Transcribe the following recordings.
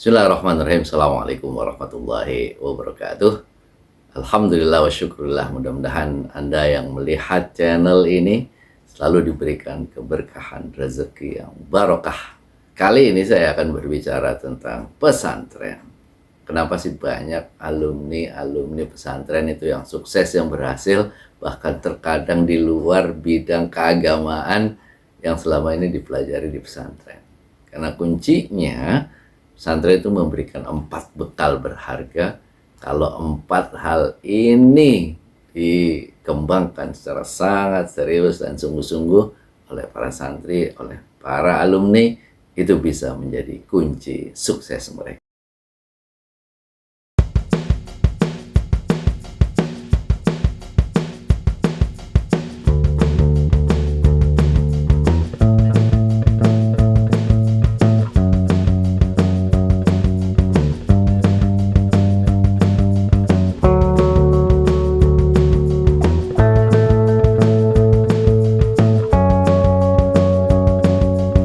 Bismillahirrahmanirrahim. Assalamualaikum warahmatullahi wabarakatuh. Alhamdulillah wa syukurillah. Mudah-mudahan Anda yang melihat channel ini selalu diberikan keberkahan rezeki yang barokah. Kali ini saya akan berbicara tentang pesantren. Kenapa sih banyak alumni pesantren itu yang sukses, yang berhasil, bahkan terkadang di luar bidang keagamaan yang selama ini dipelajari di pesantren. Karena kuncinya pesantren itu memberikan 4 bekal berharga. Kalau 4 hal ini dikembangkan secara sangat serius dan sungguh-sungguh oleh para santri, oleh para alumni, itu bisa menjadi kunci sukses mereka.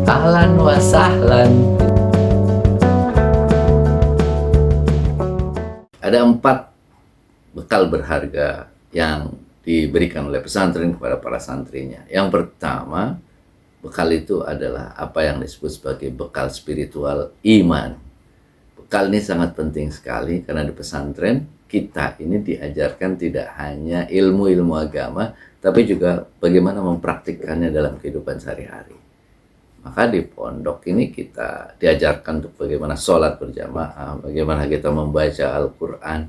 Ahlan wa sahlan. Ada 4 bekal berharga yang diberikan oleh pesantren kepada para santrinya. Yang pertama, bekal itu adalah apa yang disebut sebagai bekal spiritual iman. Bekal ini sangat penting sekali karena di pesantren kita ini diajarkan tidak hanya ilmu-ilmu agama, tapi juga bagaimana mempraktikkannya dalam kehidupan sehari-hari. Maka di pondok ini kita diajarkan untuk bagaimana sholat berjamaah, bagaimana kita membaca Al-Quran,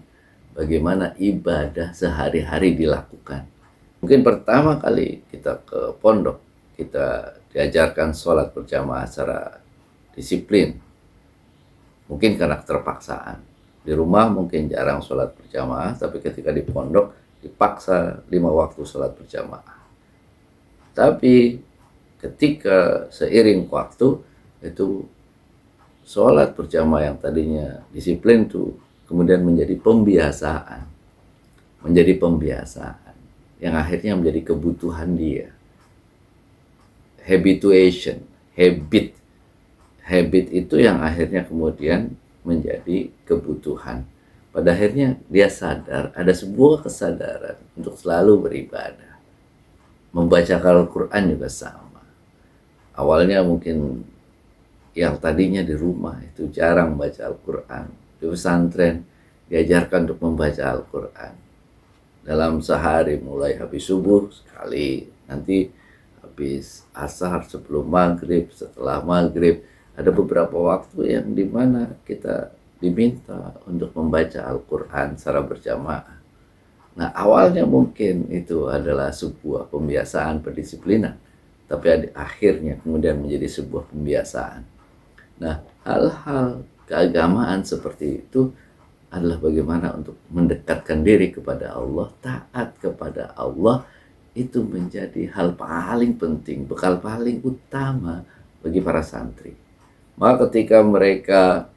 bagaimana ibadah sehari-hari dilakukan. Mungkin pertama kali kita ke pondok, kita diajarkan sholat berjamaah secara disiplin. Mungkin karena keterpaksaan. Di rumah mungkin jarang sholat berjamaah, tapi ketika di pondok dipaksa 5 waktu sholat berjamaah. Tapi ketika seiring waktu itu sholat berjamaah yang tadinya disiplin itu kemudian menjadi pembiasaan yang akhirnya menjadi kebutuhan dia. Habit itu yang akhirnya kemudian menjadi kebutuhan. Pada akhirnya dia sadar, ada sebuah kesadaran untuk selalu beribadah. Membaca Al-Quran juga sama. Awalnya mungkin yang tadinya di rumah itu jarang baca Al-Quran, di pesantren diajarkan untuk membaca Al-Quran. Dalam sehari mulai habis subuh sekali, nanti habis asar, sebelum maghrib, setelah maghrib, ada beberapa waktu yang dimana kita diminta untuk membaca Al-Quran secara berjamaah. Nah, awalnya mungkin itu adalah sebuah pembiasaan, pendisiplinan, tapi akhirnya kemudian menjadi sebuah pembiasaan. Nah, hal-hal keagamaan seperti itu adalah bagaimana untuk mendekatkan diri kepada Allah, taat kepada Allah, itu menjadi hal paling penting, bekal paling utama bagi para santri. Maka ketika mereka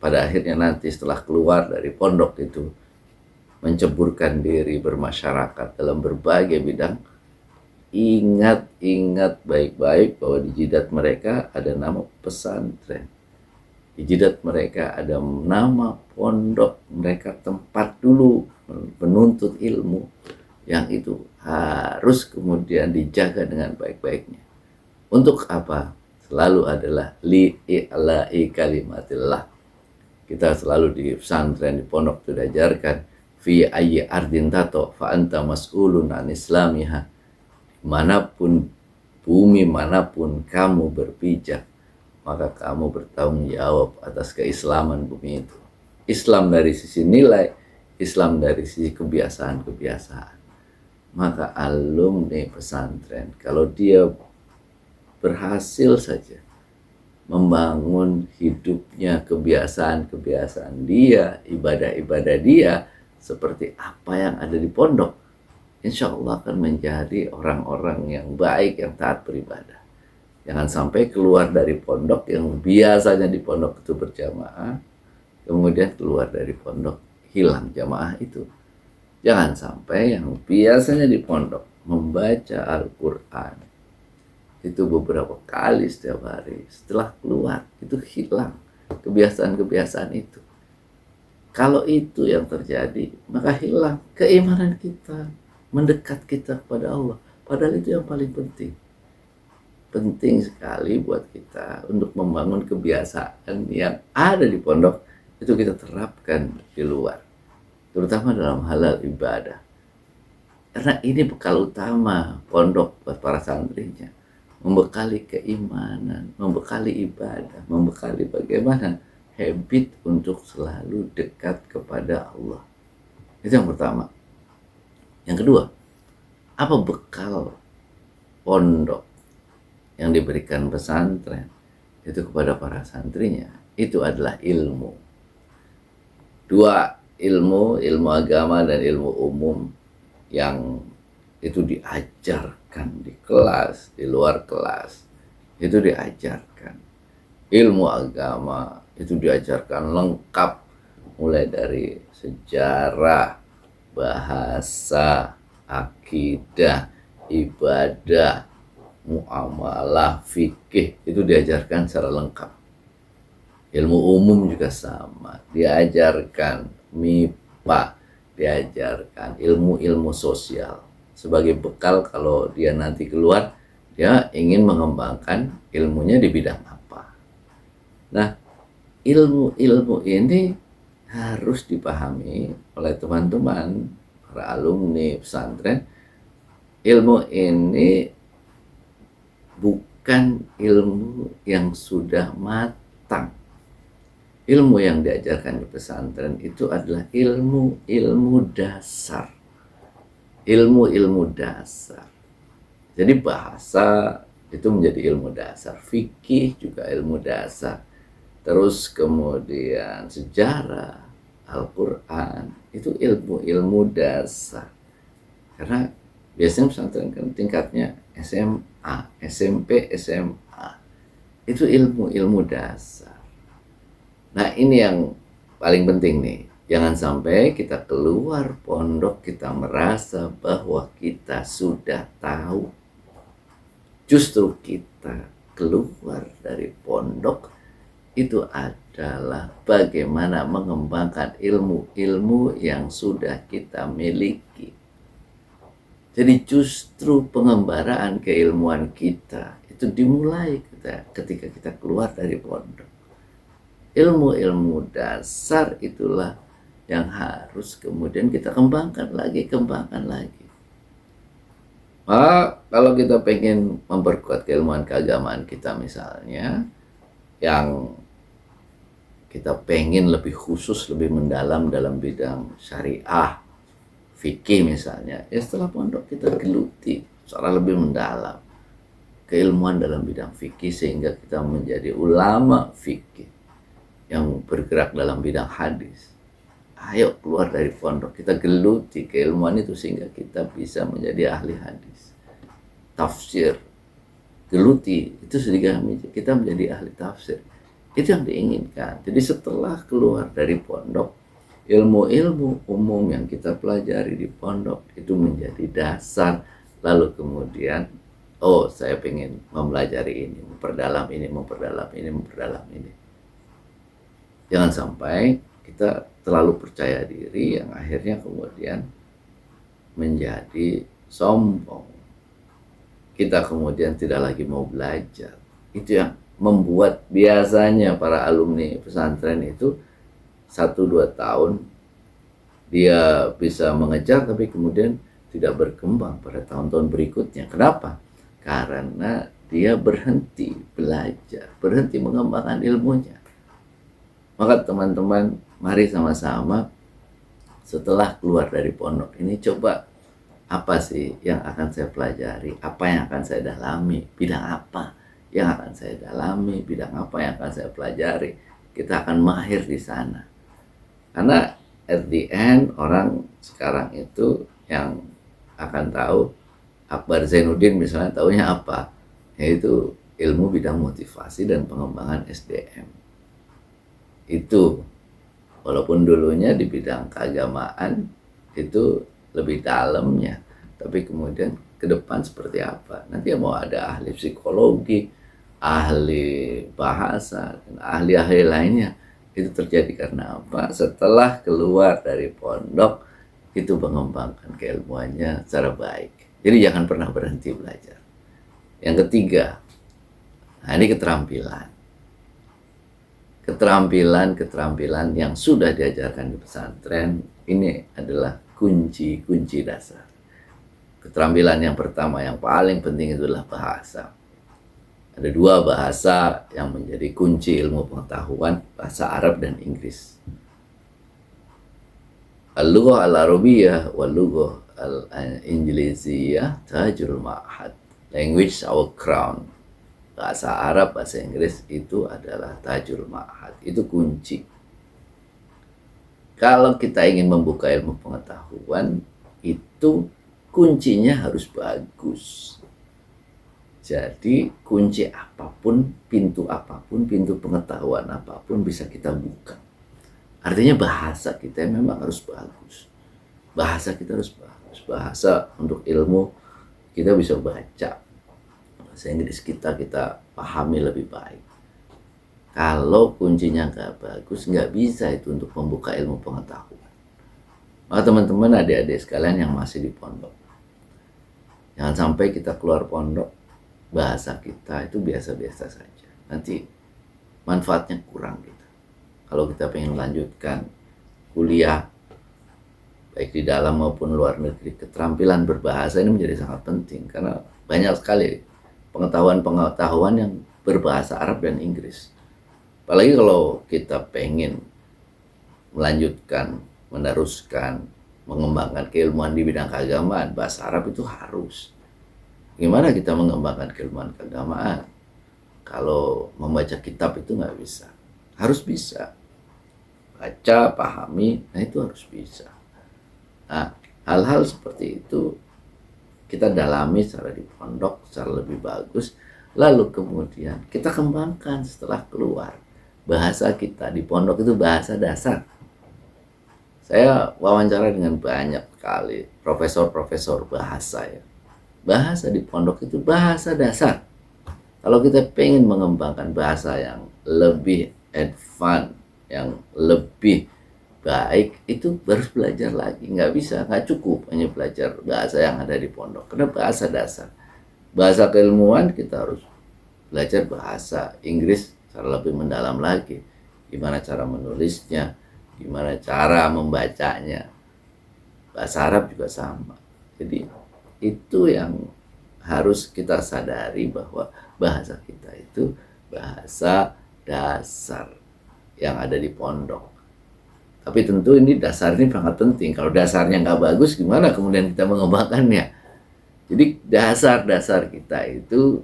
pada akhirnya nanti setelah keluar dari pondok itu menceburkan diri bermasyarakat dalam berbagai bidang, ingat baik-baik bahwa di jidat mereka ada nama pesantren. Di jidat mereka ada nama pondok, mereka tempat dulu menuntut ilmu, yang itu harus kemudian dijaga dengan baik-baiknya. Untuk apa? Selalu adalah li'i'la'i kalimatillah. Kita selalu di pesantren, di pondok itu diajarkan fi ayyi ardin tato fa anta mas'ulun an islamiha. Manapun bumi, manapun kamu berpijak, maka kamu bertanggung jawab atas keislaman bumi itu. Islam dari sisi nilai, Islam dari sisi kebiasaan-kebiasaan. Maka alumni pesantren, kalau dia berhasil saja membangun hidupnya, kebiasaan-kebiasaan dia, ibadah-ibadah dia seperti apa yang ada di pondok, insya Allah akan menjadi orang-orang yang baik, yang taat beribadah. Jangan sampai keluar dari pondok yang biasanya di pondok itu berjamaah, kemudian keluar dari pondok hilang jamaah itu. Jangan sampai yang biasanya di pondok membaca Al-Quran itu beberapa kali setiap hari, setelah keluar itu hilang. kebiasaan-kebiasaan itu. Kalau itu yang terjadi, maka hilang keimanan kita, mendekat kita kepada Allah. Padahal itu yang paling penting. Penting sekali buat kita untuk membangun kebiasaan yang ada di pondok, itu kita terapkan di luar, terutama dalam halal ibadah. Karena ini bekal utama pondok buat para santrinya, membekali keimanan, membekali ibadah, membekali bagaimana habit untuk selalu dekat kepada Allah. Itu yang pertama. Yang kedua, apa bekal pondok yang diberikan pesantren itu kepada para santrinya? Itu adalah ilmu. Dua ilmu, ilmu agama dan ilmu umum yang itu diajarkan di kelas, di luar kelas. Itu diajarkan. Ilmu agama itu diajarkan lengkap, mulai dari sejarah, bahasa, akidah, ibadah, muamalah, fikih, itu diajarkan secara lengkap. Ilmu umum juga sama, diajarkan MIPA, diajarkan ilmu-ilmu sosial sebagai bekal kalau dia nanti keluar, dia ingin mengembangkan ilmunya di bidang apa. Nah, ilmu-ilmu ini harus dipahami oleh teman-teman, para alumni pesantren. Ilmu ini bukan ilmu yang sudah matang. Ilmu yang diajarkan di pesantren itu adalah ilmu-ilmu dasar. Ilmu-ilmu dasar. Jadi bahasa itu menjadi ilmu dasar. Fikih juga ilmu dasar. Terus kemudian sejarah, Al-Quran, itu ilmu-ilmu dasar. Karena biasanya pesantren kan tingkatnya SMA, SMP, SMA. Itu ilmu-ilmu dasar. Nah, ini yang paling penting nih. Jangan sampai kita keluar pondok, kita merasa bahwa kita sudah tahu. Justru kita keluar dari pondok itu adalah bagaimana mengembangkan ilmu-ilmu yang sudah kita miliki. Jadi justru pengembaraan keilmuan kita itu dimulai ketika kita keluar dari pondok. Ilmu-ilmu dasar itulah yang harus kemudian kita kembangkan lagi. Kalau kita pengen memperkuat keilmuan keagamaan kita misalnya, yang kita pengen lebih khusus, lebih mendalam dalam bidang syariah, fikih misalnya, ya setelah pondok kita geluti secara lebih mendalam keilmuan dalam bidang fikih sehingga kita menjadi ulama fikih yang bergerak dalam bidang hadis. Ayo keluar dari pondok, kita geluti keilmuan itu sehingga kita bisa menjadi ahli hadis, tafsir, geluti itu sehingga kita menjadi ahli tafsir. Itu yang diinginkan. Jadi setelah keluar dari pondok, ilmu-ilmu umum yang kita pelajari di pondok itu menjadi dasar. Lalu kemudian, saya pengen mempelajari ini, memperdalam ini. Jangan sampai kita terlalu percaya diri yang akhirnya kemudian menjadi sombong. Kita kemudian tidak lagi mau belajar. Itu yang membuat biasanya para alumni pesantren itu 1-2 tahun dia bisa mengejar, tapi kemudian tidak berkembang pada tahun-tahun berikutnya. Kenapa? Karena dia berhenti belajar, berhenti mengembangkan ilmunya. Maka teman-teman, mari sama-sama setelah keluar dari pondok ini coba apa sih yang akan saya pelajari, apa yang akan saya dalami, bidang apa yang akan saya dalami, bidang apa yang akan saya pelajari. Kita akan mahir di sana. Karena at the end orang sekarang itu yang akan tahu, Akbar Zainuddin misalnya taunya apa? Yaitu ilmu bidang motivasi dan pengembangan SDM. Itu walaupun dulunya di bidang keagamaan itu lebih dalamnya, tapi kemudian ke depan seperti apa? Nanti mau ada ahli psikologi, ahli bahasa, dan ahli-ahli lainnya. Itu terjadi karena apa? Setelah keluar dari pondok, itu mengembangkan keilmuannya secara baik. Jadi jangan pernah berhenti belajar. Yang ketiga, nah ini keterampilan. Keterampilan yang sudah diajarkan di pesantren, ini adalah kunci-kunci dasar. Keterampilan yang pertama, yang paling penting itu adalah bahasa. Ada dua bahasa yang menjadi kunci ilmu pengetahuan, bahasa Arab dan Inggris. Al-lughah al-arabiyyah wal-lughah al-injiliziyah tajul ma'had. Language our crown. Bahasa Arab, bahasa Inggris itu adalah tajul ma'had. Itu kunci. Kalau kita ingin membuka ilmu pengetahuan, itu kuncinya harus bagus. Jadi kunci apapun, pintu pengetahuan apapun bisa kita buka. Artinya bahasa kita memang harus bagus. Bahasa kita harus bagus. Bahasa untuk ilmu kita bisa baca. Bahasa Inggris kita pahami lebih baik. Kalau kuncinya nggak bagus, nggak bisa itu untuk membuka ilmu pengetahuan. Maka teman-teman, adik-adik sekalian yang masih di pondok, jangan sampai kita keluar pondok, bahasa kita itu biasa-biasa saja. Nanti manfaatnya kurang kita. Kalau kita pengen melanjutkan kuliah, baik di dalam maupun luar negeri, keterampilan berbahasa ini menjadi sangat penting. Karena banyak sekali pengetahuan yang berbahasa Arab dan Inggris. Apalagi kalau kita pengen melanjutkan, meneruskan, mengembangkan keilmuan di bidang keagamaan, bahasa Arab itu harus. Gimana kita mengembangkan keilmuan keagamaan kalau membaca kitab itu nggak bisa? Harus bisa. Baca, pahami, nah itu harus bisa. Nah, hal-hal seperti itu kita dalami secara di pondok, secara lebih bagus. Lalu kemudian kita kembangkan setelah keluar. Bahasa kita di pondok itu bahasa dasar. Saya wawancara dengan banyak sekali profesor-profesor bahasa ya. Bahasa di pondok itu bahasa dasar. Kalau kita pengen mengembangkan bahasa yang lebih advance, yang lebih baik, itu harus belajar lagi. Nggak cukup hanya belajar bahasa yang ada di pondok. Karena bahasa dasar. Bahasa keilmuan kita harus belajar bahasa Inggris secara lebih mendalam lagi. Gimana cara menulisnya, gimana cara membacanya. Bahasa Arab juga sama. Jadi itu yang harus kita sadari, bahwa bahasa kita itu bahasa dasar yang ada di pondok. Tapi tentu ini dasar ini sangat penting. Kalau dasarnya nggak bagus, gimana kemudian kita mengembangkannya? Jadi dasar-dasar kita itu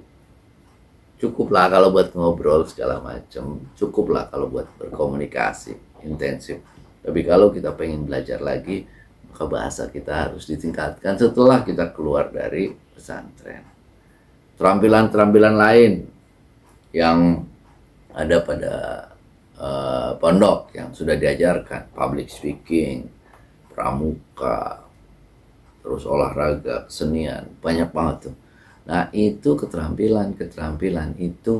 cukuplah kalau buat ngobrol segala macam, cukuplah kalau buat berkomunikasi intensif. Tapi kalau kita pengen belajar lagi, maka bahasa kita harus ditingkatkan setelah kita keluar dari pesantren. Keterampilan-keterampilan lain yang ada pada pondok yang sudah diajarkan, public speaking, pramuka, terus olahraga, kesenian, banyak banget tuh. Nah, itu keterampilan itu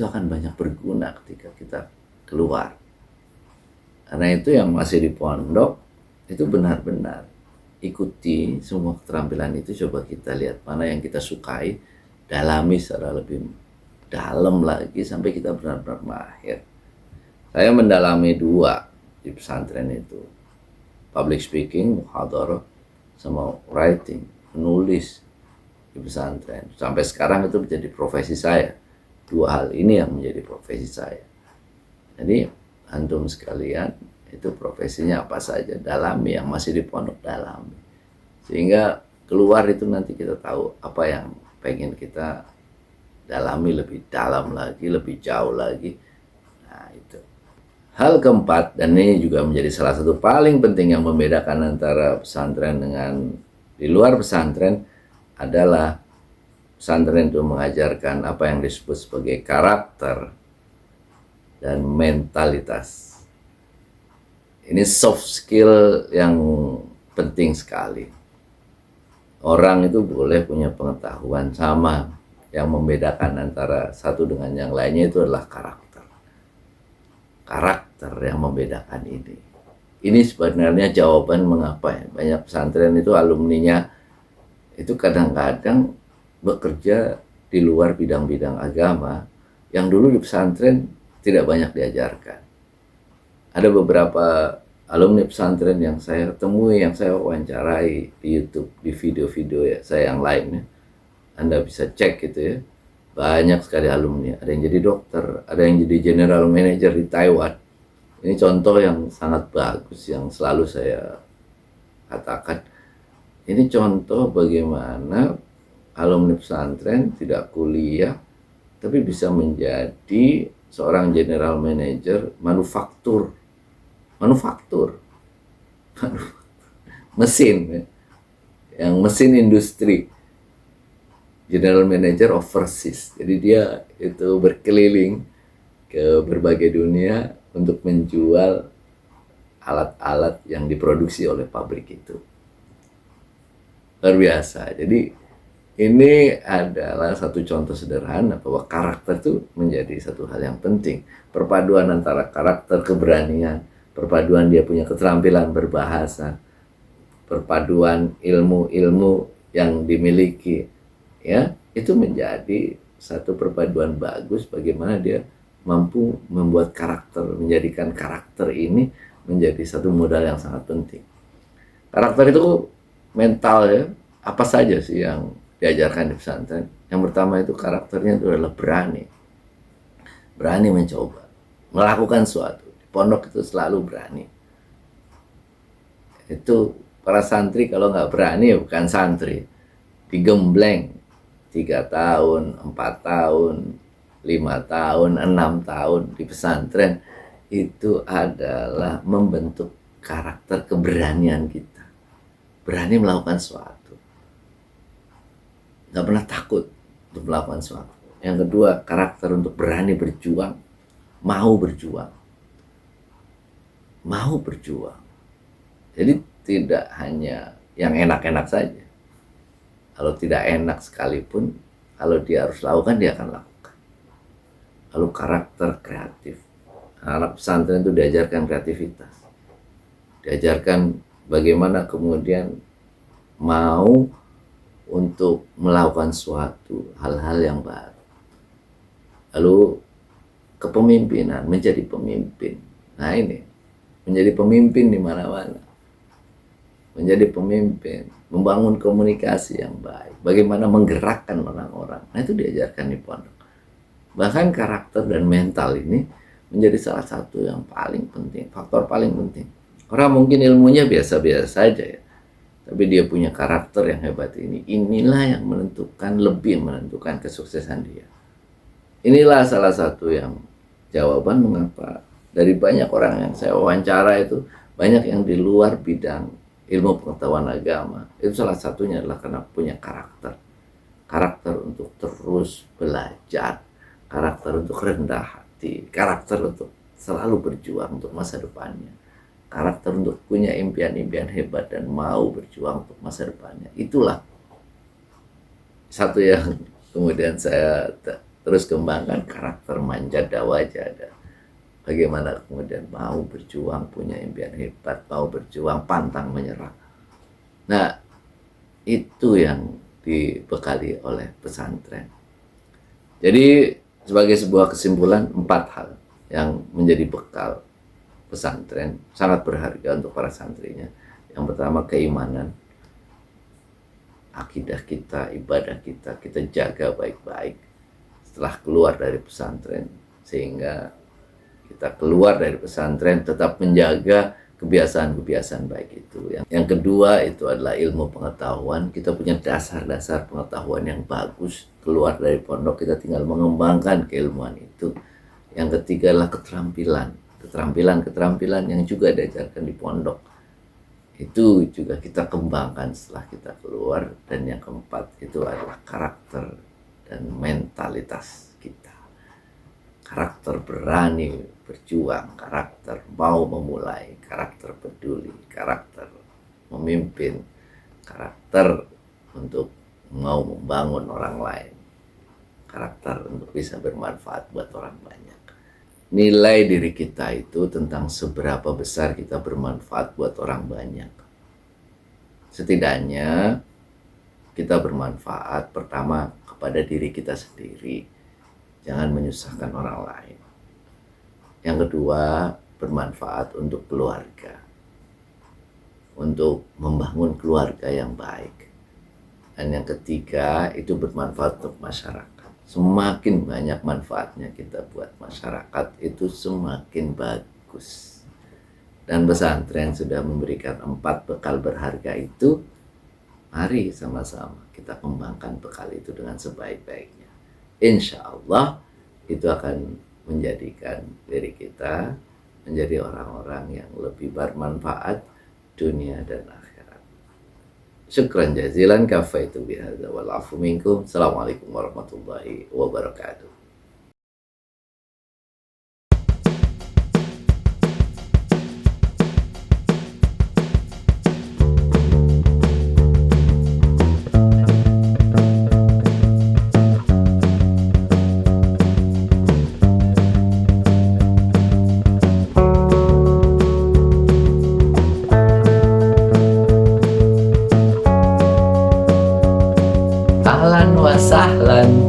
akan banyak berguna ketika kita keluar. Karena itu yang masih di pondok itu benar-benar ikuti semua keterampilan itu, coba kita lihat mana yang kita sukai, dalami secara lebih dalam lagi sampai kita benar-benar mahir. Saya mendalami dua di pesantren itu, public speaking, muhadharah, sama writing, menulis di pesantren. Sampai sekarang itu menjadi profesi saya. Dua hal ini yang menjadi profesi saya. Jadi antum sekalian itu profesinya apa saja, dalami. Yang masih di pondok, dalami. Sehingga keluar itu nanti kita tahu apa yang pengen kita dalami lebih dalam lagi, lebih jauh lagi. Nah itu. Hal keempat, dan ini juga menjadi salah satu paling penting yang membedakan antara pesantren dengan di luar pesantren, adalah pesantren itu mengajarkan apa yang disebut sebagai karakter dan mentalitas. Ini soft skill yang penting sekali. Orang itu boleh punya pengetahuan sama Yang membedakan antara satu dengan yang lainnya itu adalah karakter. Karakter yang membedakan ini. Ini sebenarnya jawaban mengapa ya banyak pesantren itu alumninya itu kadang-kadang bekerja di luar bidang-bidang agama yang dulu di pesantren tidak banyak diajarkan. Ada beberapa alumni pesantren yang saya temui, yang saya wawancarai di YouTube, di video-video ya saya yang lainnya. Anda bisa cek gitu ya. Banyak sekali alumni. Ada yang jadi dokter, ada yang jadi general manager di Taiwan. Ini contoh yang sangat bagus yang selalu saya katakan. Ini contoh bagaimana alumni pesantren tidak kuliah, tapi bisa menjadi seorang general manager manufaktur, mesin, ya. Yang mesin industri, general manager overseas. Jadi dia itu berkeliling ke berbagai dunia untuk menjual alat-alat yang diproduksi oleh pabrik itu. Luar biasa. Jadi ini adalah satu contoh sederhana bahwa karakter itu menjadi satu hal yang penting. Perpaduan antara karakter, keberanian, perpaduan dia punya keterampilan berbahasa, perpaduan ilmu-ilmu yang dimiliki, ya, itu menjadi satu perpaduan bagus bagaimana dia mampu membuat karakter, menjadikan karakter ini menjadi satu modal yang sangat penting. Karakter itu mental ya, apa saja sih yang diajarkan di pesantren? Yang pertama itu karakternya itu adalah berani mencoba, melakukan sesuatu. Di pondok itu selalu berani. Itu para santri kalau nggak berani ya bukan santri, digembleng 3 tahun, 4 tahun, 5 tahun, 6 tahun di pesantren itu adalah membentuk karakter keberanian kita. Berani melakukan sesuatu. Nggak pernah takut untuk melakukan sesuatu. Yang kedua, karakter untuk berani berjuang, mau berjuang. Mau berjuang. Jadi tidak hanya yang enak-enak saja. Kalau tidak enak sekalipun, kalau dia harus lakukan, dia akan lakukan. Lalu karakter kreatif. Anak pesantren itu diajarkan kreativitas. Diajarkan bagaimana kemudian mau untuk melakukan suatu hal-hal yang baru. Lalu kepemimpinan, menjadi pemimpin. Nah ini, menjadi pemimpin di mana-mana. Menjadi pemimpin, membangun komunikasi yang baik. Bagaimana menggerakkan orang-orang. Nah itu diajarkan di pondok. Bahkan karakter dan mental ini menjadi salah satu yang paling penting, faktor paling penting. Orang mungkin ilmunya biasa-biasa saja ya, tapi dia punya karakter yang hebat ini. Inilah yang menentukan, lebih menentukan kesuksesan dia. Inilah salah satu yang jawaban mengapa dari banyak orang yang saya wawancara itu, banyak yang di luar bidang ilmu pengetahuan agama. Itu salah satunya adalah karena punya karakter. Karakter untuk terus belajar, karakter untuk rendah hati, karakter untuk selalu berjuang untuk masa depannya, karakter untuk punya impian-impian hebat dan mau berjuang untuk masa depannya. Itulah satu yang kemudian saya terus kembangkan, karakter manjada wajada. Bagaimana kemudian mau berjuang, punya impian hebat, mau berjuang, pantang menyerah. Nah, itu yang dibekali oleh pesantren. Jadi sebagai sebuah kesimpulan, 4 hal yang menjadi bekal pesantren sangat berharga untuk para santrinya. Yang pertama, keimanan, akidah kita, ibadah kita jaga baik-baik setelah keluar dari pesantren, sehingga kita keluar dari pesantren tetap menjaga kebiasaan-kebiasaan baik itu. Yang kedua itu adalah ilmu pengetahuan. Kita punya dasar-dasar pengetahuan yang bagus. Keluar dari pondok kita tinggal mengembangkan keilmuan itu. Yang ketiga adalah keterampilan yang juga diajarkan di pondok. Itu juga kita kembangkan setelah kita keluar. Dan yang keempat itu adalah karakter dan mentalitas kita. Karakter berani berjuang, karakter mau memulai, karakter peduli, karakter memimpin, karakter untuk mau membangun orang lain. karakter untuk bisa bermanfaat buat orang banyak. Nilai diri kita itu tentang seberapa besar kita bermanfaat buat orang banyak. Setidaknya kita bermanfaat pertama kepada diri kita sendiri, jangan menyusahkan orang lain. Yang kedua, bermanfaat untuk keluarga, untuk membangun keluarga yang baik. Dan yang ketiga, itu bermanfaat untuk masyarakat. Semakin banyak manfaatnya kita buat masyarakat, itu semakin bagus. Dan pesantren sudah memberikan 4 bekal berharga itu. Mari sama-sama kita kembangkan bekal itu dengan sebaik-baiknya. Insya Allah itu akan menjadikan diri kita menjadi orang-orang yang lebih bermanfaat dunia dan akhirat. Syukran jazilan, kafaitu bihadza wal afu minkum. Assalamualaikum warahmatullahi wabarakatuh. Ahlan wa sahlan